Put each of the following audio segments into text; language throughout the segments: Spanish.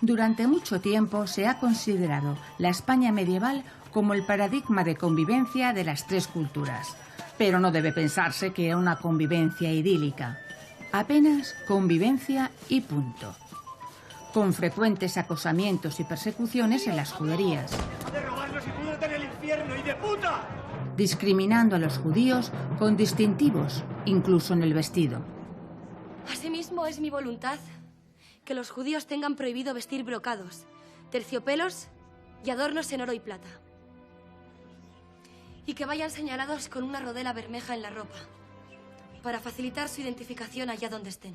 Durante mucho tiempo se ha considerado la España medieval como el paradigma de convivencia de las tres culturas. Pero no debe pensarse que era una convivencia idílica. Apenas convivencia y punto. Con frecuentes acosamientos y persecuciones en las juderías. Discriminando a los judíos con distintivos, incluso en el vestido. Asimismo, es mi voluntad que los judíos tengan prohibido vestir brocados, terciopelos y adornos en oro y plata. Y que vayan señalados con una rodela bermeja en la ropa, para facilitar su identificación allá donde estén.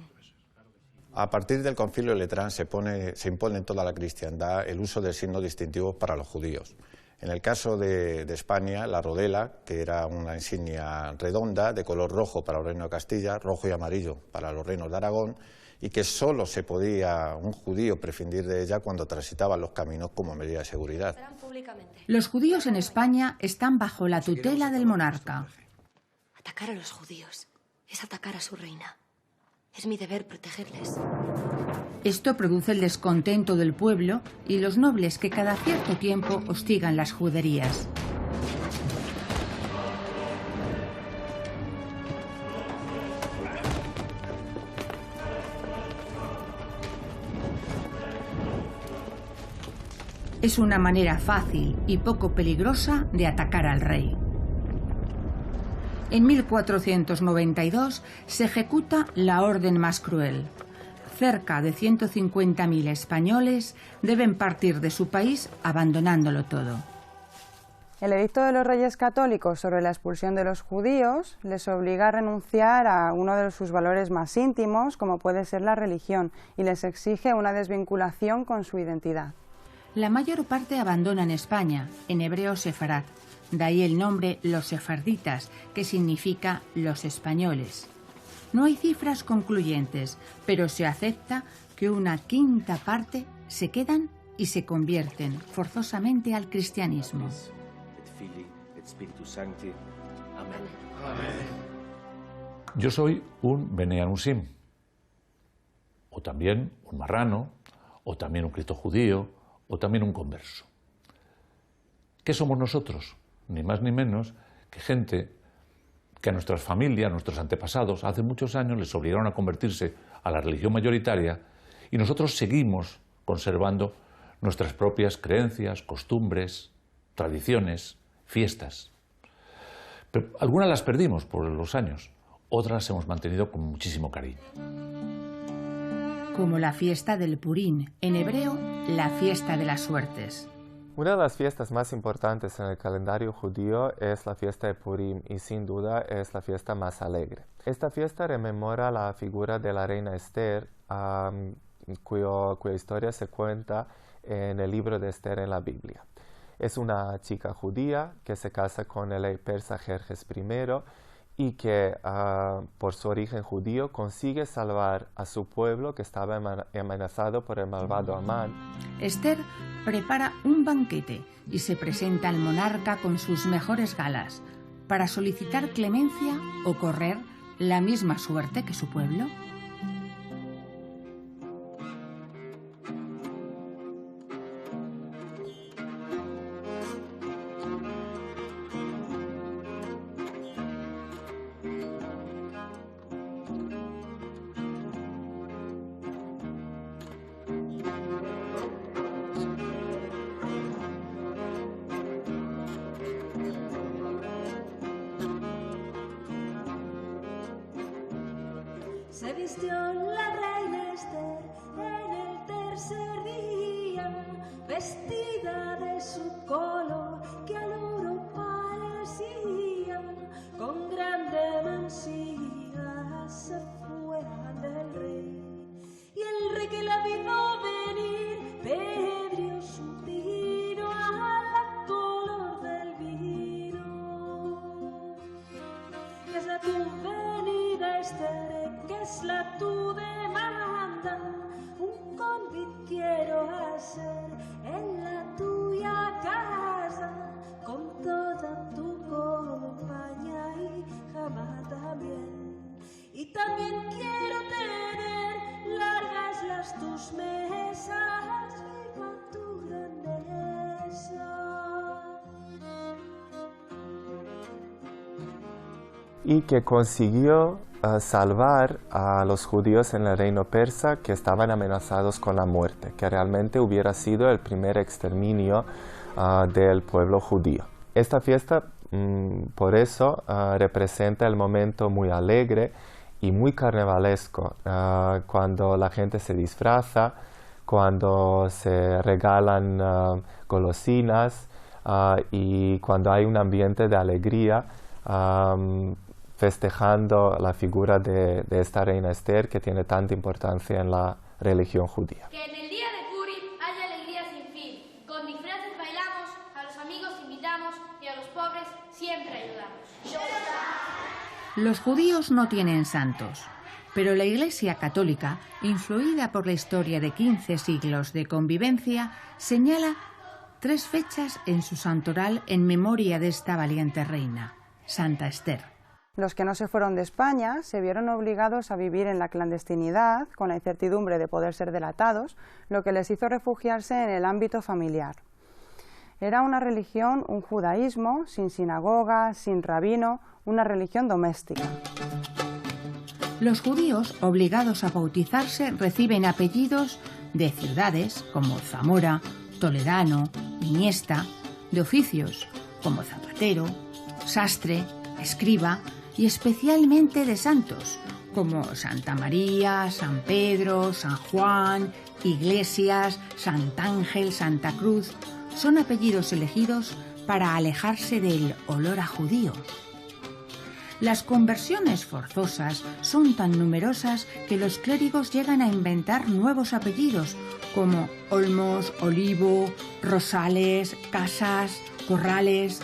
A partir del Concilio de Letrán se impone en toda la cristiandad el uso de signos distintivos para los judíos. En el caso de España, la rodela, que era una insignia redonda de color rojo para los reinos de Castilla, rojo y amarillo para los reinos de Aragón, y que solo se podía un judío prescindir de ella cuando transitaba los caminos como medida de seguridad. Los judíos en España están bajo la tutela del monarca. Atacar a los judíos es atacar a su reina. Es mi deber protegerles. Esto produce el descontento del pueblo y los nobles que cada cierto tiempo hostigan las juderías. Es una manera fácil y poco peligrosa de atacar al rey. En 1492 se ejecuta la orden más cruel. Cerca de 150.000 españoles deben partir de su país abandonándolo todo. El edicto de los Reyes Católicos sobre la expulsión de los judíos les obliga a renunciar a uno de sus valores más íntimos, como puede ser la religión, y les exige una desvinculación con su identidad. La mayor parte abandonan España, en hebreo sefarad, de ahí el nombre los sefarditas, que significa los españoles. No hay cifras concluyentes, pero se acepta que una quinta parte se quedan y se convierten forzosamente al cristianismo. Yo soy un Bene Anusim, o también un marrano, o también un Cristo judío, o también un converso. ¿Qué somos nosotros? Ni más ni menos que gente que a nuestras familias, a nuestros antepasados, hace muchos años les obligaron a convertirse a la religión mayoritaria y nosotros seguimos conservando nuestras propias creencias, costumbres, tradiciones, fiestas. Pero algunas las perdimos por los años, otras las hemos mantenido con muchísimo cariño. Como la fiesta del Purín, en hebreo, la fiesta de las suertes. Una de las fiestas más importantes en el calendario judío es la fiesta de Purim y sin duda es la fiesta más alegre. Esta fiesta rememora la figura de la reina Esther, cuya historia se cuenta en el libro de Esther en la Biblia. Es una chica judía que se casa con el rey persa Jerjes I y que por su origen judío consigue salvar a su pueblo que estaba amenazado por el malvado Amán. Esther prepara un banquete y se presenta al monarca con sus mejores galas para solicitar clemencia o correr la misma suerte que su pueblo. Se vistió la reina Esther en el tercer día, vestida de su color que al oro parecía, con grande mancilla se fue del rey. Y el rey que la vino venir, bebió su vino a la color del vino. Que es la tu venida, Esther, que es la tu demanda, un convite quiero hacer en la tuya casa, con toda tu compañía y jamás también. Y también quiero tener largas las tus mesas y que consiguió salvar a los judíos en el reino persa que estaban amenazados con la muerte, que realmente hubiera sido el primer exterminio del pueblo judío. Esta fiesta, por eso, representa el momento muy alegre y muy carnavalesco, cuando la gente se disfraza, cuando se regalan golosinas y cuando hay un ambiente de alegría, festejando la figura de esta reina Esther, que tiene tanta importancia en la religión judía. Que en el día de Purim haya alegría sin fin. Con disfraces bailamos, a los amigos invitamos y a los pobres siempre ayudamos. Los judíos no tienen santos, pero la Iglesia católica, influida por la historia de 15 siglos de convivencia, señala 3 fechas en su santoral en memoria de esta valiente reina, Santa Esther. Los que no se fueron de España se vieron obligados a vivir en la clandestinidad, con la incertidumbre de poder ser delatados, lo que les hizo refugiarse en el ámbito familiar. Era una religión, un judaísmo, sin sinagoga, sin rabino, una religión doméstica. Los judíos, obligados a bautizarse, reciben apellidos de ciudades como Zamora, Toledano, Iniesta, de oficios como zapatero, sastre, escriba, y especialmente de santos, como Santa María, San Pedro, San Juan, Iglesias, Sant'Ángel, Santa Cruz. Son apellidos elegidos para alejarse del olor a judío. Las conversiones forzosas son tan numerosas que los clérigos llegan a inventar nuevos apellidos, como Olmos, Olivo, Rosales, Casas, Corrales,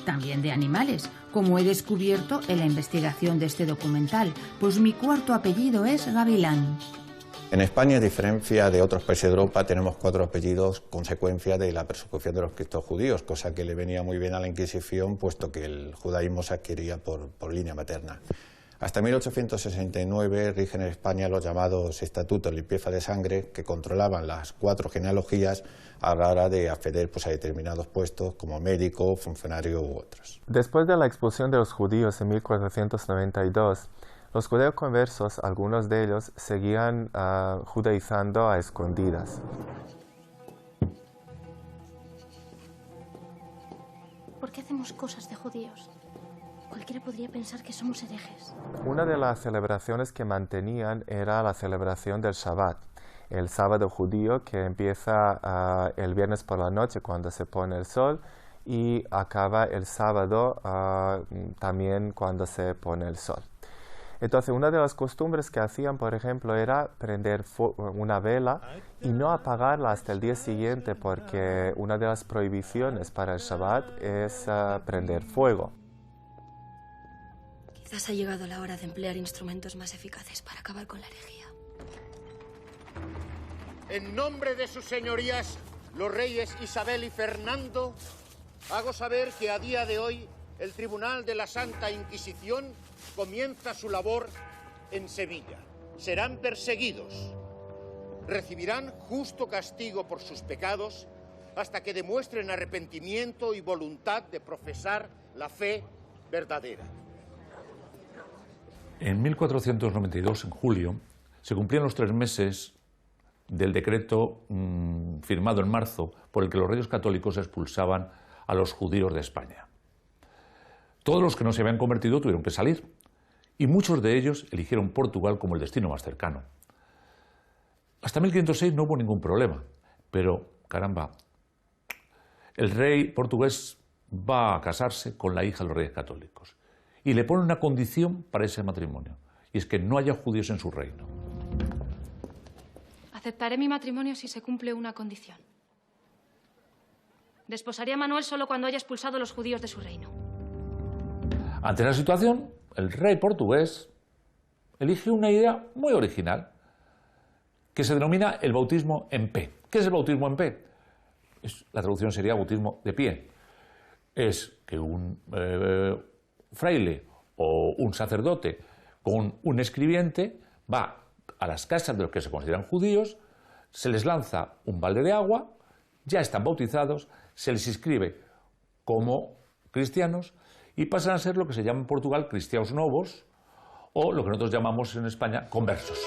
también de animales, como he descubierto en la investigación de este documental, pues mi cuarto apellido es Gavilán. En España, a diferencia de otros países de Europa, tenemos 4 apellidos consecuencia de la persecución de los cristianos judíos, cosa que le venía muy bien a la Inquisición, puesto que el judaísmo se adquiría por línea materna. Hasta 1869 rigen en España los llamados estatutos limpieza de sangre, que controlaban las 4 genealogías a la hora de acceder a determinados puestos como médico, funcionario u otros. Después de la expulsión de los judíos en 1492, los judíos conversos, algunos de ellos, seguían judaizando a escondidas. ¿Por qué hacemos cosas de judíos? Cualquiera podría pensar que somos herejes. Una de las celebraciones que mantenían era la celebración del Shabbat, el sábado judío, que empieza el viernes por la noche cuando se pone el sol y acaba el sábado también cuando se pone el sol. Entonces, una de las costumbres que hacían, por ejemplo, era prender una vela y no apagarla hasta el día siguiente, porque una de las prohibiciones para el Shabbat es prender fuego. Quizás ha llegado la hora de emplear instrumentos más eficaces para acabar con la herejía. En nombre de sus señorías, los reyes Isabel y Fernando, hago saber que a día de hoy el Tribunal de la Santa Inquisición comienza su labor en Sevilla. Serán perseguidos. Recibirán justo castigo por sus pecados hasta que demuestren arrepentimiento y voluntad de profesar la fe verdadera. En 1492, en julio, se cumplían los 3 meses del decreto firmado en marzo por el que los reyes católicos expulsaban a los judíos de España. Todos los que no se habían convertido tuvieron que salir y muchos de ellos eligieron Portugal como el destino más cercano. Hasta 1506 no hubo ningún problema, pero, caramba, el rey portugués va a casarse con la hija de los reyes católicos y le pone una condición para ese matrimonio, y es que no haya judíos en su reino. Aceptaré mi matrimonio si se cumple una condición. Desposaré a Manuel solo cuando haya expulsado a los judíos de su reino. Ante esa situación, el rey portugués elige una idea muy original, que se denomina el bautismo en P. ¿Qué es el bautismo en P? La traducción sería bautismo de pie. Es que un fraile o un sacerdote con un escribiente va a las casas de los que se consideran judíos, se les lanza un balde de agua, ya están bautizados, se les inscribe como cristianos y pasan a ser lo que se llama en Portugal cristianos novos, o lo que nosotros llamamos en España conversos.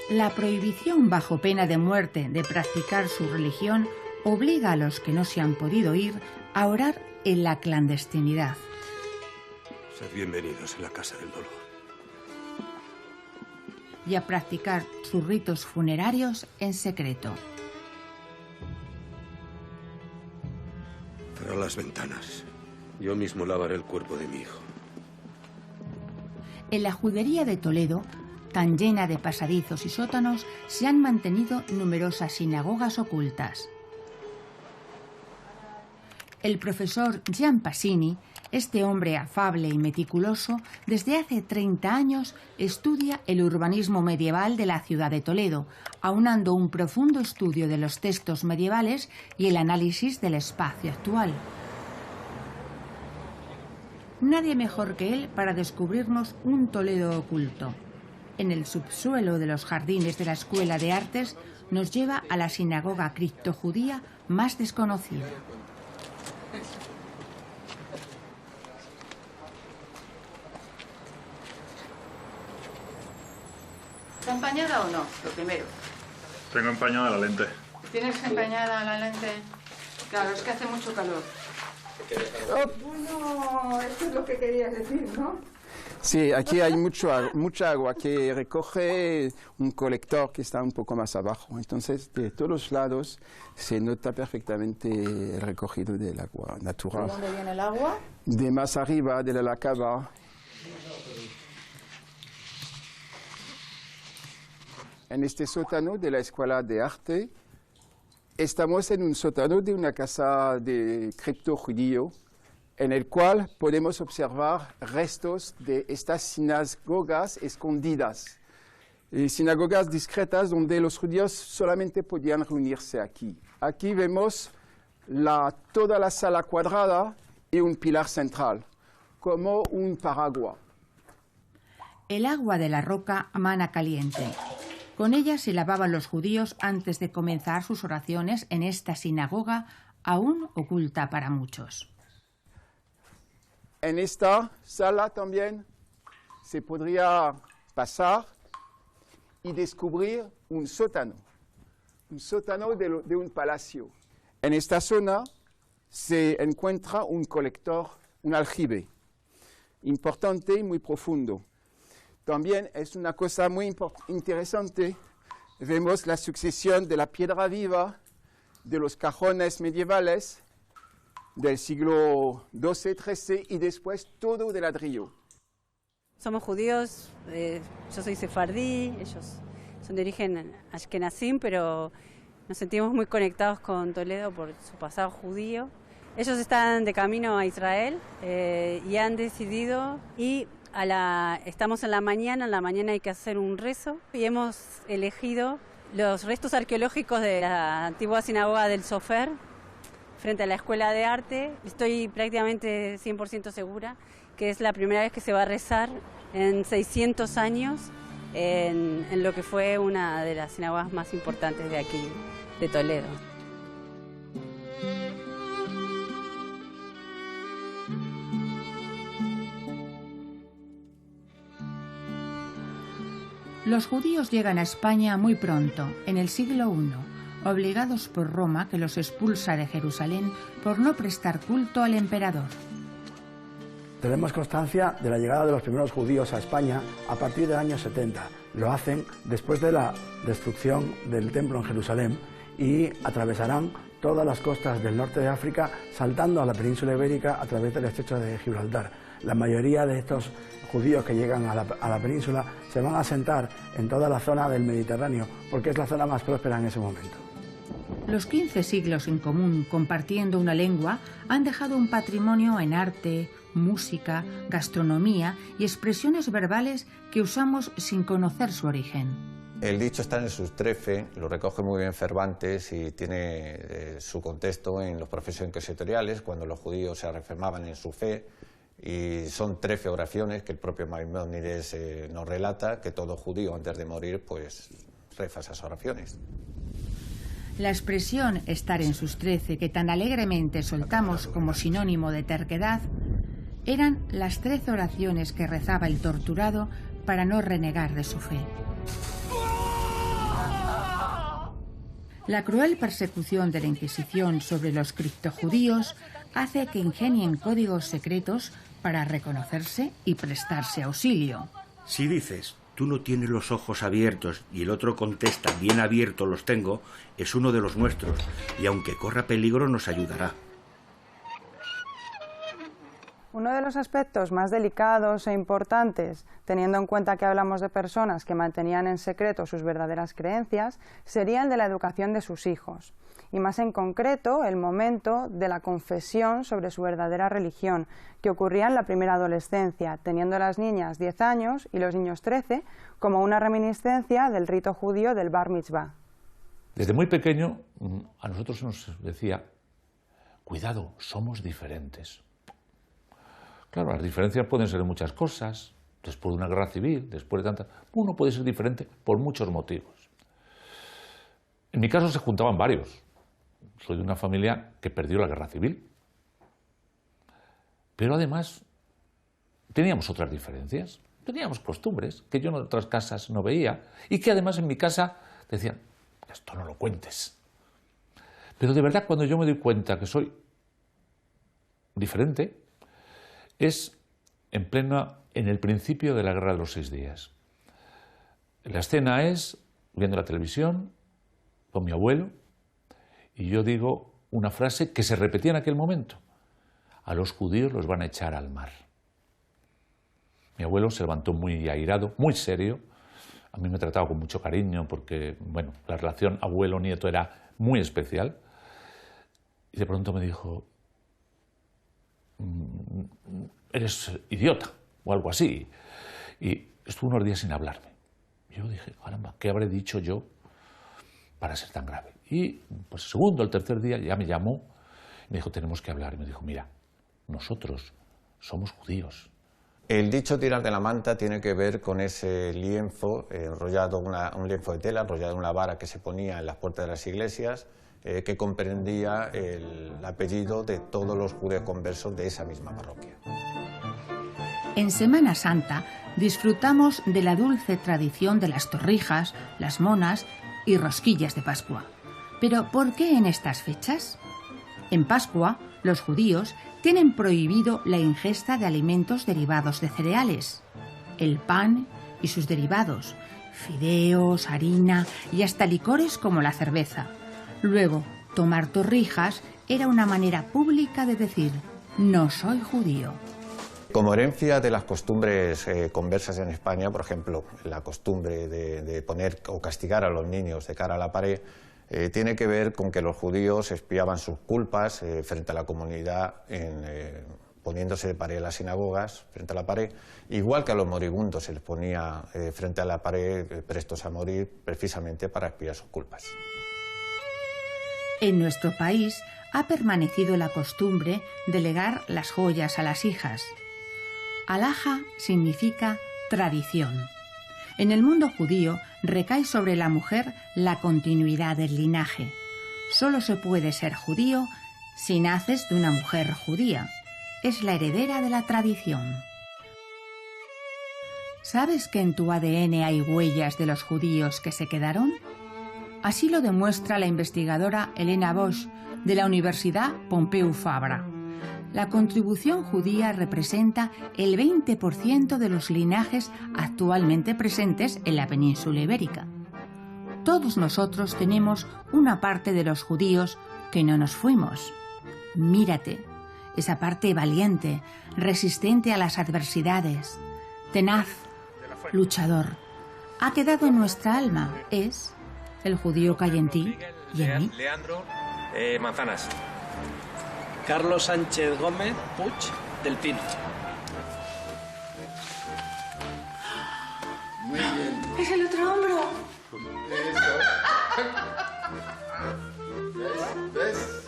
La prohibición bajo pena de muerte de practicar su religión obliga a los que no se han podido ir a orar en la clandestinidad. Sed bienvenidos en la casa del dolor. Y a practicar sus ritos funerarios en secreto. Cerrad las ventanas. Yo mismo lavaré el cuerpo de mi hijo. En la judería de Toledo, tan llena de pasadizos y sótanos, se han mantenido numerosas sinagogas ocultas. El profesor Gian Pasini, este hombre afable y meticuloso, desde hace 30 años estudia el urbanismo medieval de la ciudad de Toledo, aunando un profundo estudio de los textos medievales y el análisis del espacio actual. Nadie mejor que él para descubrirnos un Toledo oculto. En el subsuelo de los jardines de la Escuela de Artes nos lleva a la sinagoga criptojudía más desconocida. ¿Está empañada o no? Lo primero. Tengo empañada la lente. ¿Tienes empañada la lente? Claro, es que hace mucho calor. Bueno, esto es lo que querías decir, ¿no? Sí, aquí hay mucha agua que recoge un colector que está un poco más abajo. Entonces, de todos los lados se nota perfectamente el recogido del agua natural. ¿De dónde viene el agua? De más arriba, de la cava. En este sótano de la Escuela de Arte, estamos en un sótano de una casa de criptojudío, en el cual podemos observar restos de estas sinagogas escondidas, sinagogas discretas donde los judíos solamente podían reunirse aquí. Aquí vemos toda la sala cuadrada y un pilar central, como un paraguas. El agua de la roca mana caliente. Con ella se lavaban los judíos antes de comenzar sus oraciones en esta sinagoga, aún oculta para muchos. En esta sala también se podría pasar y descubrir un sótano de un palacio. En esta zona se encuentra un colector, un aljibe, importante y muy profundo. También es una cosa muy interesante, vemos la sucesión de la piedra viva, de los cajones medievales del siglo XII, XIII y después todo de ladrillo. Somos judíos, yo soy sefardí, ellos son de origen ashkenazim, pero nos sentimos muy conectados con Toledo por su pasado judío. Ellos están de camino a Israel y han decidido estamos en la mañana hay que hacer un rezo y hemos elegido los restos arqueológicos de la antigua sinagoga del Sofer frente a la Escuela de Arte. Estoy prácticamente 100% segura que es la primera vez que se va a rezar en 600 años en lo que fue una de las sinagogas más importantes de aquí, de Toledo. Los judíos llegan a España muy pronto, en el siglo I, obligados por Roma, que los expulsa de Jerusalén por no prestar culto al emperador. Tenemos constancia de la llegada de los primeros judíos a España a partir del año 70. Lo hacen después de la destrucción del templo en Jerusalén y atravesarán todas las costas del norte de África, saltando a la península ibérica a través del estrecho de Gibraltar. La mayoría de estos judíos que llegan a la península se van a asentar en toda la zona del Mediterráneo, porque es la zona más próspera en ese momento. Los 15 siglos en común, compartiendo una lengua, han dejado un patrimonio en arte, música, gastronomía y expresiones verbales que usamos sin conocer su origen. El dicho está en el Sustrefe, lo recoge muy bien Cervantes y tiene su contexto en los procesos inquisitoriales, cuando los judíos se reafirmaban en su fe, y son 13 oraciones que el propio Maimónides nos relata, que todo judío antes de morir pues reza esas oraciones. La expresión estar en sus 13, que tan alegremente soltamos como sinónimo de terquedad, eran las 13 oraciones que rezaba el torturado para no renegar de su fe. La cruel persecución de la Inquisición sobre los criptojudíos hace que ingenien códigos secretos para reconocerse y prestarse auxilio. Si dices, tú no tienes los ojos abiertos, y el otro contesta, bien abiertos los tengo, es uno de los nuestros, y aunque corra peligro nos ayudará. Uno de los aspectos más delicados e importantes, teniendo en cuenta que hablamos de personas que mantenían en secreto sus verdaderas creencias, sería el de la educación de sus hijos, y más en concreto el momento de la confesión sobre su verdadera religión, que ocurría en la primera adolescencia, teniendo las niñas 10 años y los niños 13, como una reminiscencia del rito judío del Bar Mitzvah. Desde muy pequeño a nosotros se nos decía, cuidado, somos diferentes. Claro, las diferencias pueden ser de muchas cosas, después de una guerra civil, después de tantas... Uno puede ser diferente por muchos motivos. En mi caso se juntaban varios. Soy de una familia que perdió la guerra civil. Pero además teníamos otras diferencias, teníamos costumbres que yo en otras casas no veía y que además en mi casa decían, esto no lo cuentes. Pero de verdad cuando yo me doy cuenta que soy diferente, es en el principio de la Guerra de los 6 días. La escena es viendo la televisión con mi abuelo y yo digo una frase que se repetía en aquel momento. A los judíos los van a echar al mar. Mi abuelo se levantó muy airado, muy serio. A mí me trataba con mucho cariño porque, bueno, la relación abuelo-nieto era muy especial. Y de pronto me dijo, eres idiota, o algo así. Y estuvo unos días sin hablarme. Yo dije, caramba, ¿qué habré dicho yo para ser tan grave? Y pues el segundo, el tercer día ya me llamó y me dijo, tenemos que hablar. Y me dijo, mira, nosotros somos judíos. El dicho tirar de la manta tiene que ver con ese lienzo enrollado, un lienzo de tela enrollado en una vara que se ponía en las puertas de las iglesias, que comprendía el apellido de todos los judeoconversos de esa misma parroquia. En Semana Santa disfrutamos de la dulce tradición de las torrijas, las monas y rosquillas de Pascua. Pero ¿por qué en estas fechas? En Pascua, los judíos tienen prohibido la ingesta de alimentos derivados de cereales, el pan y sus derivados, fideos, harina y hasta licores como la cerveza. Luego, tomar torrijas era una manera pública de decir, no soy judío. Como herencia de las costumbres conversas en España, por ejemplo, la costumbre de poner o castigar a los niños de cara a la pared, tiene que ver con que los judíos expiaban sus culpas frente a la comunidad poniéndose de pared en las sinagogas, frente a la pared, igual que a los moribundos se les ponía frente a la pared prestos a morir precisamente para expiar sus culpas. En nuestro país ha permanecido la costumbre de legar las joyas a las hijas. Alhaja significa tradición. En el mundo judío recae sobre la mujer la continuidad del linaje. Solo se puede ser judío si naces de una mujer judía. Es la heredera de la tradición. ¿Sabes que en tu ADN hay huellas de los judíos que se quedaron? Así lo demuestra la investigadora Elena Bosch de la Universidad Pompeu Fabra. La contribución judía representa el 20% de los linajes actualmente presentes en la península ibérica. Todos nosotros tenemos una parte de los judíos que no nos fuimos. Mírate, esa parte valiente, resistente a las adversidades, tenaz, luchador, ha quedado en nuestra alma, es el judío que hay en ti y en mí. Leandro Manzanas. Carlos Sánchez Gómez Puig del Pino. Muy bien. Es el otro hombro. ¿Ves?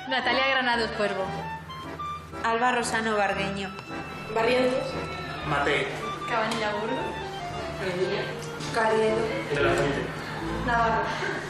Natalia Granados Cuervo. Alba Rosano Bargueño. Barrientos. Matei. Cabanilla Burgo. Carriedo. De la Fuente. Navarro.